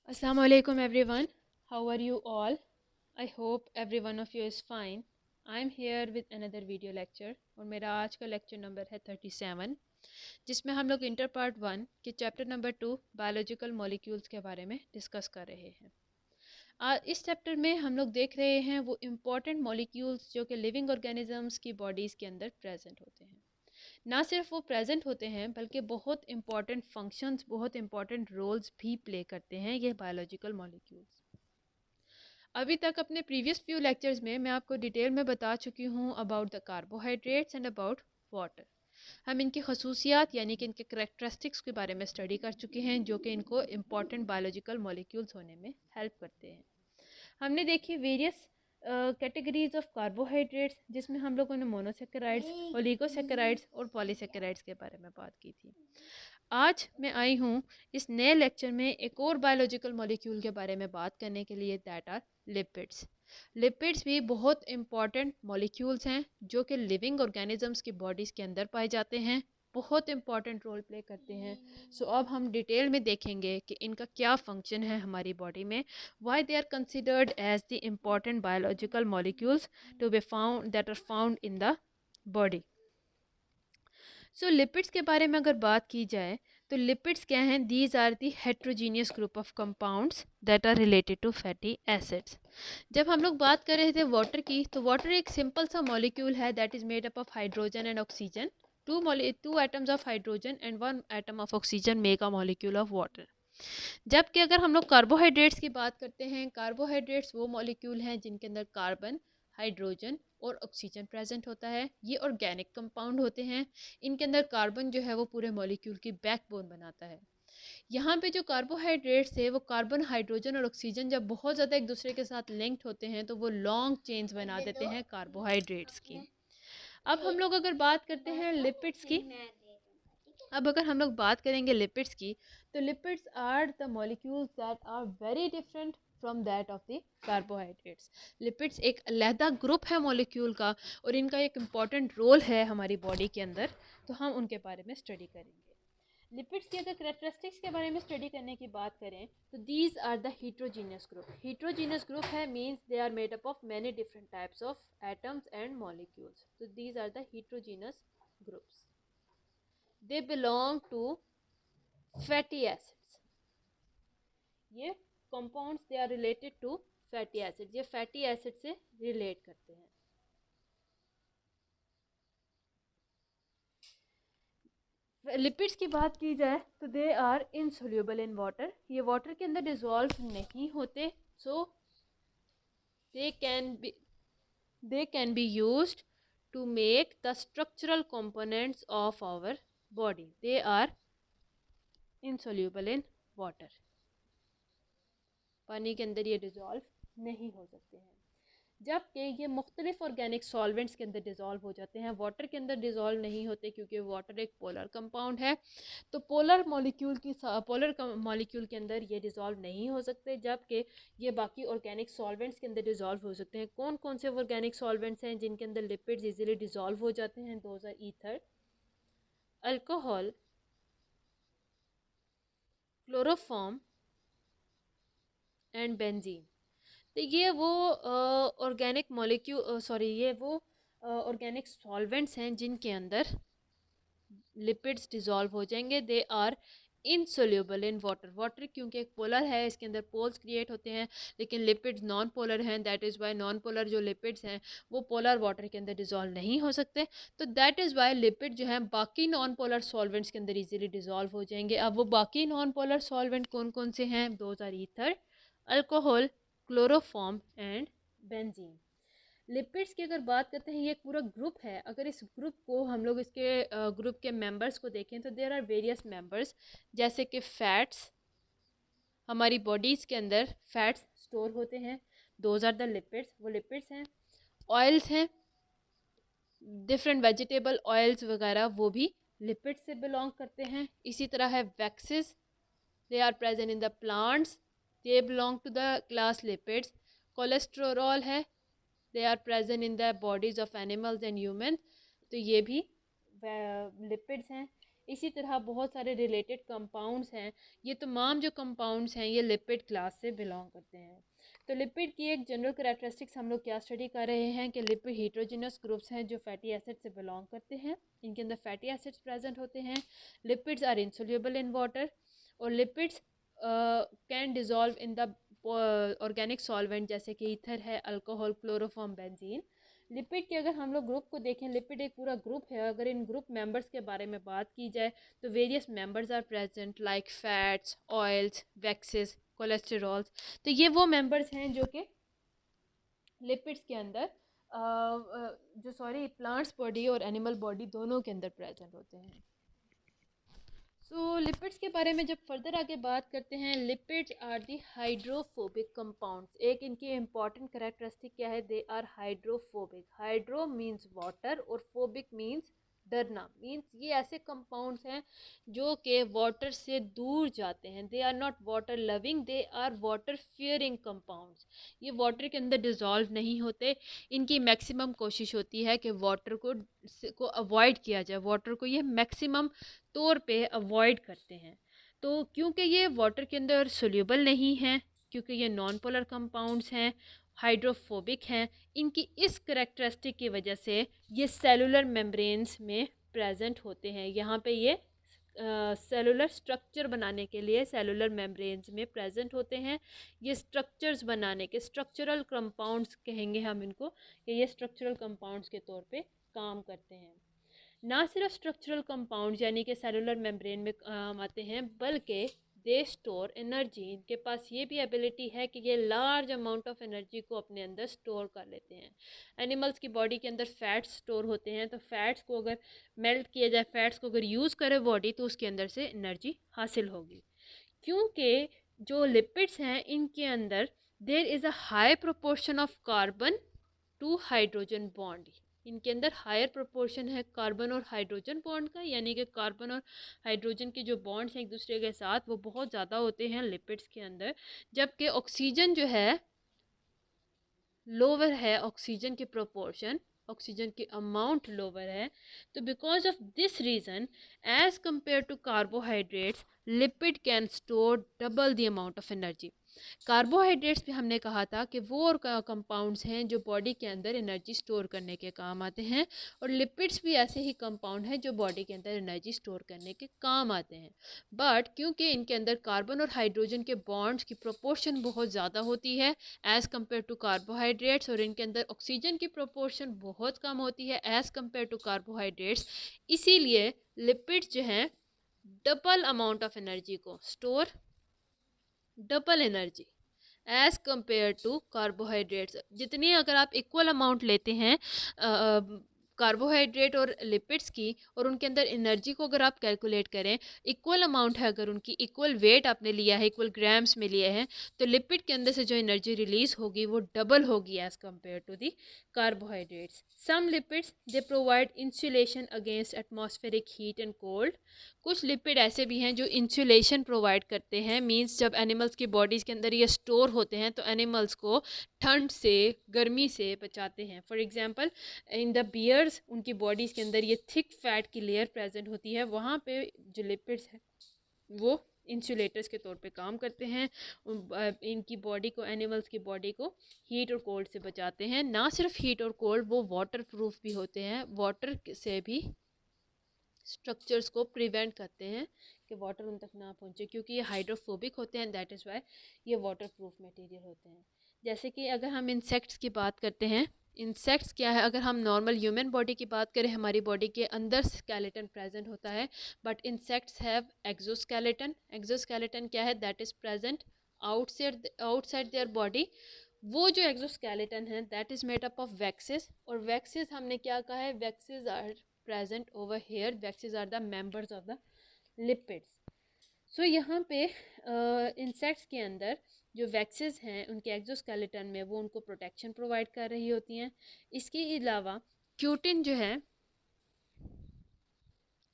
Assalamu alaikum everyone. How are you all? I hope every one of you is fine. I'm here with another video lecture और मेरा आज का lecture number है 37 जिसमें हम लोग इंटर पार्ट 1 के चैप्टर नंबर 2 बायोलॉजिकल मॉलिक्यूल्स के बारे में डिस्कस कर रहे हैं। इस चैप्टर में हम लोग देख रहे हैं वो इम्पॉर्टेंट मॉलिक्यूल्स जो कि लिविंग ऑर्गेनिजम्स की बॉडीज़ के अंदर प्रेजेंट होते हैं। ना सिर्फ वो प्रेजेंट होते हैं बल्कि बहुत इंपॉर्टेंट फंक्शंस, बहुत इंपॉर्टेंट रोल्स भी प्ले करते हैं ये बायोलॉजिकल मॉलिक्यूल्स। अभी तक अपने प्रीवियस फ्यू लेक्चर्स में मैं आपको डिटेल में बता चुकी हूँ about the carbohydrates and about water. हम इनकी खसूसियात यानी कि इनके करेक्टरिस्टिक्स के बारे में स्टडी कर चुके हैं जो कि इनको इम्पॉर्टेंट बायोलॉजिकल मॉलिक्यूल्स होने में हेल्प करते हैं। हमने देखी वेरियस कैटेगरीज ऑफ कार्बोहाइड्रेट्स जिसमें हम लोगों ने मोनोसेकेराइड्स, ओलिगोसेकेराइड्स और पॉलीसेकेराइड्स के बारे में बात की थी। आज मैं आई हूँ इस नए लेक्चर में एक और बायोलॉजिकल मॉलिक्यूल के बारे में बात करने के लिए, दैट आर लिपिड्स। लिपिड्स भी बहुत इंपॉर्टेंट मॉलिक्यूल्स हैं जो कि लिविंग ऑर्गेनिजम्स की बॉडीज़ के अंदर पाए जाते हैं, बहुत इंपॉर्टेंट रोल प्ले करते हैं। सो अब हम डिटेल में देखेंगे कि इनका क्या फंक्शन है हमारी बॉडी में, why they are considered as the important biological molecules to be found that are found in the body. So lipids के बारे में अगर बात की जाए तो लिपिड्स क्या हैं? These are the heterogeneous group of compounds that are related to fatty acids. जब हम लोग बात कर रहे थे वाटर की, तो वाटर एक सिंपल सा मॉलिक्यूल है that is made up of hydrogen and oxygen. Two atoms of hydrogen and one atom of oxygen make a molecule of water. जबकि अगर हम लोग कार्बोहाइड्रेट्स की बात करते हैं, कार्बोहाइड्रेट्स वो मॉलिक्यूल हैं जिनके अंदर कार्बन, हाइड्रोजन और ऑक्सीजन प्रेजेंट होता है। ये ऑर्गेनिक कंपाउंड होते हैं। इनके अंदर कार्बन जो है वो पूरे मॉलिक्यूल की बैकबोन बनाता है। यहाँ पे जो कार्बोहाइड्रेट्स है वो कार्बन, हाइड्रोजन और ऑक्सीजन जब बहुत ज़्यादा एक दूसरे के साथ लिंक्ड होते हैं तो वो लॉन्ग चेन्स बना देते हैं कार्बोहाइड्रेट्स की। अब हम लोग अगर बात करते हैं लिपिड्स की, अब अगर हम लोग बात करेंगे लिपिड्स की, तो lipids are the molecules that are very different from that of the carbohydrates. Lipids एक अलहदा ग्रुप है मॉलिक्यूल का और इनका एक इम्पॉर्टेंट रोल है हमारी बॉडी के अंदर, तो हम उनके बारे में स्टडी करेंगे। लिपिड्स की अगर करेक्टरिस्टिक्स के बारे में स्टडी करने की बात करें तो these are the heterogeneous group. Heterogeneous group है means they are made up of many different types of atoms and molecules. तो these are the heterogeneous groups. They belong to fatty acids. ये compounds they are related to fatty acid, ये fatty acid से relate करते हैं। Lipids की बात की जाए तो they are insoluble in water, ये वाटर के अंदर डिजॉल्व नहीं होते। सो they can be used to make the structural components of our body. They are insoluble in water. पानी के अंदर ये डिज़ोल्व नहीं हो सकते हैं, जबकि ये मुख्तलिफ ऑर्गेनिक सॉल्वेंट्स के अंदर डिज़ोल्व हो जाते हैं। वाटर के अंदर डिज़ोल्व नहीं होते क्योंकि वाटर एक पोलर कंपाउंड है, तो पोलर मॉलिक्यूल के अंदर ये डिज़ोल्व नहीं हो सकते, जबकि ये बाकी ऑर्गेनिक सॉल्वेंट्स के अंदर डिज़ोल्व हो सकते हैं। कौन कौन से ऑर्गेनिक सॉल्वेंट्स हैं जिनके अंदर लिपिड्स इजीली डिज़ोल्व हो जाते हैं? Those are ether, alcohol, chloroform and benzene. तो ये वो ऑर्गेनिक ये वो ऑर्गेनिक सॉल्वेंट्स हैं जिनके अंदर लिपिड्स डिज़ोल्व हो जाएंगे। They are insoluble in water. Water क्योंकि एक पोलर है, इसके अंदर पोल्स क्रिएट होते हैं, लेकिन लिपिड्स नॉन पोलर हैं। That is why non polar जो लिपिड्स हैं वो पोलर वाटर के अंदर डिज़ोल्व नहीं हो सकते। तो दैट इज़ वाई लिपिड जो है बाकी नॉन पोलर सॉल्वेंट्स के अंदर इजीली डिज़ोल्व हो जाएंगे। अब वो बाकी नॉन पोलर सॉल्वेंट कौन कौन से हैं? Those are ether, alcohol, chloroform and benzene. Lipids की अगर बात करते हैं, ये एक पूरा ग्रुप है। अगर इस ग्रुप को हम लोग इसके ग्रुप के मेंबर्स को देखें तो देयर आर वेरियस मेंबर्स, जैसे कि फैट्स, हमारी बॉडीज़ के अंदर फैट्स स्टोर होते हैं, दोज आर द लिपिड्स, वो लिपिड्स हैं। ऑयल्स हैं, डिफरेंट वेजिटेबल ऑयल्स वगैरह, वो भी लिपिड से बिलोंग करते हैं। इसी तरह है waxes, they are present in the plants, they belong to the class lipids. Cholesterol है, they are present in the bodies of animals and human, तो ये भी लिपिड्स हैं। इसी तरह बहुत सारे रिलेटेड कंपाउंड्स हैं। ये तमाम जो कंपाउंड्स हैं ये लिपिड क्लास से बिलोंग करते हैं। तो लिपिड की एक जनरल करैक्टरिस्टिक्स हम लोग क्या स्टडी कर रहे हैं कि लिपिड हीट्रोजिनस ग्रुप्स हैं जो फैटी एसिड से बिलोंग करते हैं। इनके अंदर फैटी एसिड्स प्रेजेंट होते हैं। Lipids are insoluble in water, और lipids can dissolve in the organic solvent जैसे कि ईथर है, अल्कोहल, क्लोरोफॉर्म, बेंजीन। लिपिड के अगर हम लोग ग्रुप को देखें, लिपिड एक पूरा ग्रुप है। अगर इन ग्रुप मेंबर्स के बारे में बात की जाए तो various members are present like fats, oils, waxes, cholesterols. तो ये वो मेंबर्स हैं जो कि लिपिड्स के अंदर प्लांट्स बॉडी और एनिमल बॉडी दोनों के अंदर प्रेजेंट होते हैं। लिपिड्स के बारे में जब फर्दर आगे बात करते हैं, lipids are the hydrophobic compounds. एक इनकी इंपॉर्टेंट कैरेक्टरिस्टिक क्या है, they are hydrophobic. Hydro means water और फोबिक मीन्स डरना, मीन्स ये ऐसे कंपाउंड्स हैं जो कि वाटर से दूर जाते हैं। They are not water loving, they are water fearing compounds. ये वाटर के अंदर डिज़ोल्व नहीं होते। इनकी मैक्सिमम कोशिश होती है कि वाटर को अवॉइड किया जाए, वाटर को ये मैक्सिमम तौर पे अवॉइड करते हैं। तो क्योंकि ये वाटर के अंदर सोल्यूबल नहीं हैं, क्योंकि ये नॉन पोलर कंपाउंड्स हैं, हाइड्रोफोबिक हैं, इनकी इस करेक्टरिस्टिक की वजह से ये सेलुलर मेम्ब्रेन्स में प्रेजेंट होते हैं। यहाँ पे ये सेलुलर स्ट्रक्चर बनाने के लिए सेलुलर मेम्ब्रेन्स में प्रेजेंट होते हैं। ये स्ट्रक्चर्स बनाने के, स्ट्रक्चरल कंपाउंड्स कहेंगे हम इनको, कि ये स्ट्रक्चरल कंपाउंड्स के तौर पे काम करते हैं। ना सिर्फ स्ट्रक्चरल कंपाउंड यानी कि सेलुलर मेम्ब्रेन में काम आते हैं, बल्कि दे स्टोर एनर्जी। इनके पास ये भी एबिलिटी है कि ये लार्ज अमाउंट ऑफ एनर्जी को अपने अंदर स्टोर कर लेते हैं। एनिमल्स की बॉडी के अंदर फैट्स स्टोर होते हैं, तो फैट्स को अगर मेल्ट किया जाए, फैट्स को अगर यूज़ करे बॉडी, तो उसके अंदर से एनर्जी हासिल होगी। क्योंकि जो लिपिड्स हैं इनके अंदर there is a high proportion of carbon to hydrogen bond. इनके अंदर हायर प्रोपोर्शन है कार्बन और हाइड्रोजन बॉन्ड का, यानी कि कार्बन और हाइड्रोजन के जो बॉन्ड्स हैं एक दूसरे के साथ वो बहुत ज़्यादा होते हैं लिपिड्स के अंदर। जबकि ऑक्सीजन जो है लोअर है, ऑक्सीजन की प्रोपोर्शन, ऑक्सीजन की अमाउंट लोअर है। तो because of this reason as compare to carbohydrates, lipid can store double the amount of energy. Carbohydrates भी हमने कहा था कि वो और कंपाउंड्स हैं जो बॉडी के अंदर एनर्जी स्टोर करने के काम आते हैं, और लिपिड्स भी ऐसे ही कंपाउंड हैं जो बॉडी के अंदर एनर्जी स्टोर करने के काम आते हैं। बट क्योंकि इनके अंदर कार्बन और हाइड्रोजन के बॉन्ड्स की प्रोपोर्शन बहुत ज़्यादा होती है एज़ कम्पेयर टू कार्बोहाइड्रेट्स, और इनके अंदर ऑक्सीजन की प्रोपोर्शन बहुत कम होती है एज़ कम्पेयर टू कार्बोहाइड्रेट्स, इसीलिए लिपिड्स जो हैं डबल अमाउंट ऑफ एनर्जी को store, double energy as compare to carbohydrates. जितनी अगर आप इक्वल अमाउंट लेते हैं कार्बोहाइड्रेट और लिपिड्स की, और उनके अंदर एनर्जी को अगर आप कैलकुलेट करें, इक्वल अमाउंट है, अगर उनकी इक्वल वेट आपने लिया है, इक्वल ग्राम्स में लिए हैं, तो लिपिड के अंदर से जो एनर्जी रिलीज होगी वो डबल होगी as compare to the carbohydrates. Some lipids they provide insulation against atmospheric heat and cold. कुछ लिपिड ऐसे भी हैं जो इंसुलेशन प्रोवाइड करते हैं, मींस जब एनिमल्स की बॉडीज़ के अंदर ये स्टोर होते हैं तो एनिमल्स को ठंड से, गर्मी से बचाते हैं। For example in the bears, उनकी बॉडीज़ के अंदर ये थिक फैट की लेयर प्रेजेंट होती है, वहाँ पे जो लिपिड्स हैं वो इंसुलेटर्स के तौर पे काम करते हैं। इनकी बॉडी को, एनिमल्स की बॉडी को हीट और कोल्ड से बचाते हैं। ना सिर्फ हीट और कोल्ड, वो वाटर प्रूफ भी होते हैं, वाटर से भी स्ट्रक्चर्स को प्रिवेंट करते हैं कि वाटर उन तक ना पहुंचे, क्योंकि ये हाइड्रोफोबिक होते हैं, दैट इज़ वाई ये वाटर प्रूफ मटेरियल होते हैं। जैसे कि अगर हम इंसेक्ट्स की बात करते हैं, इंसेक्ट्स क्या है, अगर हम नॉर्मल ह्यूमन बॉडी की बात करें, हमारी बॉडी के अंदर स्केलेटन प्रेजेंट होता है, but insects have exoskeleton. Exoskeleton क्या है, that is present outside their body. वो जो एक्सोस्केलेटन है that is made up of waxes, और वैक्सेस हमने क्या कहा है, waxes are present over here, waxes are the members of the lipids. So यहाँ पे इंसेक्ट्स के अंदर जो वैक्सेस हैं उनके एक्सोस्केलेटन में वो उनको प्रोटेक्शन प्रोवाइड कर रही होती हैं। इसके अलावा क्यूटिन जो है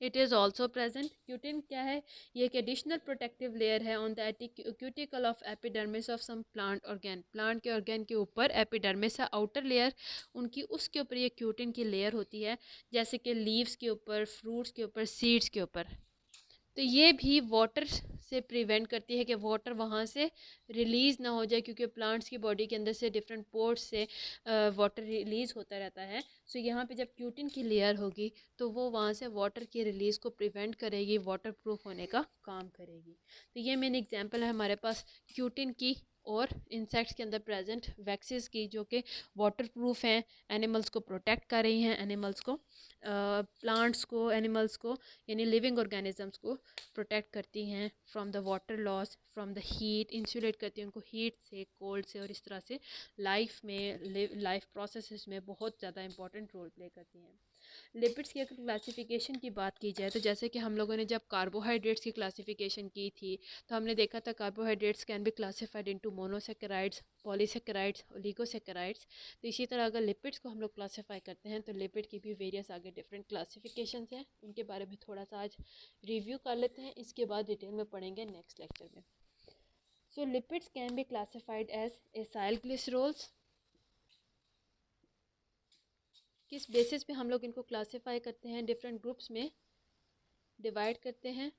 it is also present. Cutin क्या है? ये एक एडिशनल प्रोटेक्टिव लेयर है on the cuticle of epidermis of some plant organ. Plant के ऑर्गेन के ऊपर एपिडर्मिस है, आउटर लेयर उनकी, उसके ऊपर ये क्यूटिन की लेयर होती है, जैसे कि लीव्स के ऊपर, फ्रूट्स के ऊपर, सीड्स के ऊपर। तो ये भी वाटर से प्रिवेंट करती है कि वाटर वहाँ से रिलीज़ ना हो जाए, क्योंकि प्लांट्स की बॉडी के अंदर से डिफरेंट पोर्स से वाटर रिलीज़ होता रहता है। सो यहाँ पे जब क्यूटिन की लेयर होगी तो वो वहाँ से वाटर की रिलीज़ को प्रिवेंट करेगी, वाटर प्रूफ होने का काम करेगी। तो ये मेन एग्जांपल है हमारे पास क्यूटिन की और इंसेक्ट्स के अंदर प्रेजेंट वैक्सीज की, जो कि वाटर प्रूफ हैं, एनिमल्स को प्रोटेक्ट कर रही हैं, एनिमल्स को, प्लांट्स को, एनिमल्स को, यानी लिविंग ऑर्गेनिजम्स को प्रोटेक्ट करती हैं from the water loss, from the heat, insulate करती हैं उनको हीट से, कोल्ड से, और इस तरह से लाइफ प्रोसेसेस में बहुत ज़्यादा इंपॉर्टेंट रोल प्ले करती हैं। लिपिड्स की अगर क्लासिफिकेशन की बात की जाए तो जैसे कि हम लोगों ने जब कार्बोहाइड्रेट्स की क्लासिफिकेशन की थी तो हमने देखा था carbohydrates can be classified into monosaccharides, polysaccharides, oligosaccharides. तो इसी तरह अगर लिपिड्स को हम लोग क्लासीफाई करते हैं तो लिपिड की भी वेरियस आगे डिफरेंट क्लासिफिकेशन हैं, उनके बारे में थोड़ा सा आज रिव्यू कर लेते हैं, इसके बाद डिटेल में पढ़ेंगे नेक्स्ट लेक्चर में। So lipids can be classified as acyl glycerols. किस बेसिस पे हम लोग इनको क्लासीफाई करते हैं, डिफरेंट ग्रुप्स में डिवाइड करते हैं,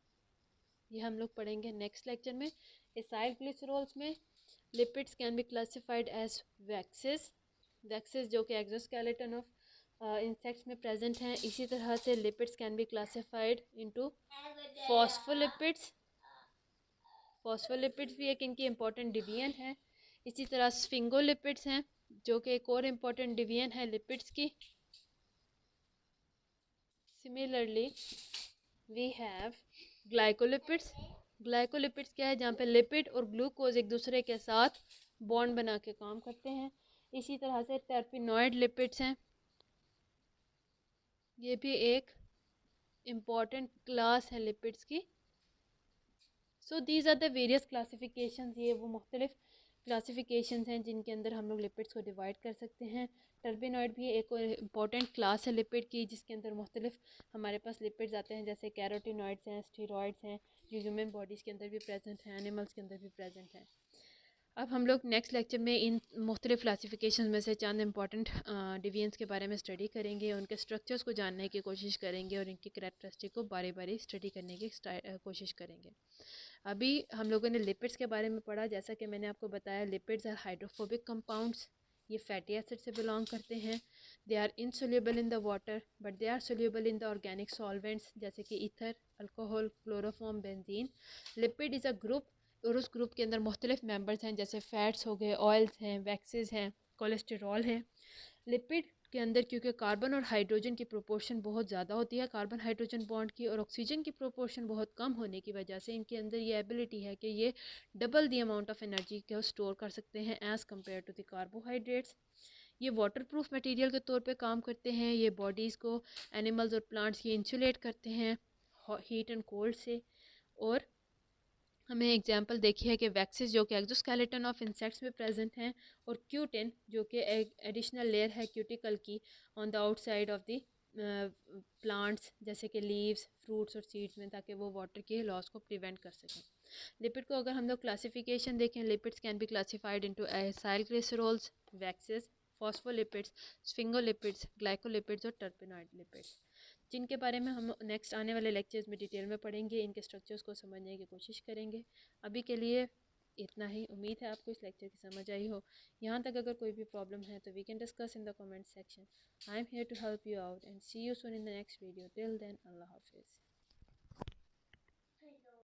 ये हम लोग पढ़ेंगे नेक्स्ट लेक्चर में। एसाइल ग्लिसरोल्स में lipids can be classified as waxes, waxes जो कि एक्सोस्केलेटन ऑफ इंसेक्ट्स में प्रेजेंट हैं। इसी तरह से lipids can be classified into phospholipids, phospholipids भी एक इनकी इंपॉर्टेंट डिवीजन है। इसी तरह स्फिंगोलिपिड्स हैं जो कि एक और इम्पॉर्टेंट डिवीजन है लिपिड्स की। Similarly we have glycolipids. Glycolipids क्या है? जहाँ पे लिपिड और ग्लूकोज एक दूसरे के साथ बॉन्ड बना के काम करते हैं। इसी तरह से टर्पिनॉइड लिपिड्स हैं, ये भी एक इम्पॉर्टेंट क्लास है लिपिड्स की। So these are the various classifications, ये वो मुख्तलिफ क्लासिफिकेशंस हैं जिनके अंदर हम लोग लिपिड्स को डिवाइड कर सकते हैं। टर्बिनॉइड भी एक और इम्पॉर्टेंट क्लास है लिपिड की, जिसके अंदर मुख्तलिफ हमारे पास लिपिड्स आते हैं, जैसे कैरोटिनॉइड्स हैं, स्टीरॉइड्स हैं, जो ह्यूमन बॉडीज़ के अंदर भी प्रेजेंट हैं, एनिमल्स के अंदर भी प्रेजेंट हैं। अब हम लोग नेक्स्ट लेक्चर में इन मुख्तलिफ क्लासिफिकेशन में से चंद इंपॉर्टेंट डिवीजन्स के बारे में स्टडी करेंगे, उनके स्ट्रक्चर्स को जानने की कोशिश करेंगे और इनकी करैक्टरिस्टिक को बारी बारी स्टडी करने की कोशिश करेंगे। अभी हम लोगों ने लिपिड्स के बारे में पढ़ा, जैसा कि मैंने आपको बताया लिपिड्स आर हाइड्रोफोबिक कंपाउंड्स, ये फैटी एसिड से बिलोंग करते हैं। They are insoluble in the water but they are soluble in the organic solvents, जैसे कि ether, alcohol, chloroform, benzene. Lipid is a group और उस ग्रुप के अंदर मुख्तलिफ मेंबर्स हैं, जैसे फैट्स हो गए, ऑयल्स हैं, वैक्सेस हैं, कोलेस्टेरॉल है। लिपिड के अंदर क्योंकि कार्बन और हाइड्रोजन की प्रोपोर्शन बहुत ज़्यादा होती है, कार्बन हाइड्रोजन बॉन्ड की, और ऑक्सीजन की प्रोपोर्शन बहुत कम होने की वजह से इनके अंदर ये एबिलिटी है कि ये double the amount of energy को स्टोर कर सकते हैं as compare to the carbohydrates. ये वाटर प्रूफ मटीरियल के तौर पे काम करते हैं, ये बॉडीज़ को, एनिमल्स और प्लांट्स की इंसुलेट करते हैं हीट एंड कोल्ड से। और हमें एग्जांपल देखी है कि वैक्सीज जो कि एक्सोस्केलेटन ऑफ इंसेक्ट्स में प्रेजेंट हैं, और क्यूटिन जो कि एक एडिशनल लेयर है क्यूटिकल की on the outside of the plants, जैसे कि लीव्स, फ्रूट्स और सीड्स में, ताकि वो वाटर के लॉस को प्रिवेंट कर सकें। लिपिड को अगर हम लोग क्लासिफिकेशन देखें, lipids can be classified into acyl glycerols, waxes, phospholipids, sphingolipids, glycolipids और टर्पिनॉइड लिपिड्स, जिनके बारे में हम नेक्स्ट आने वाले लेक्चर्स में डिटेल में पढ़ेंगे, इनके स्ट्रक्चर्स को समझने की कोशिश करेंगे। अभी के लिए इतना ही। उम्मीद है आपको इस लेक्चर की समझ आई हो। यहाँ तक अगर कोई भी प्रॉब्लम है तो we can discuss in the comment section. I am here to help you out and see you soon in the next video. Till then, अल्लाह हाफिज़।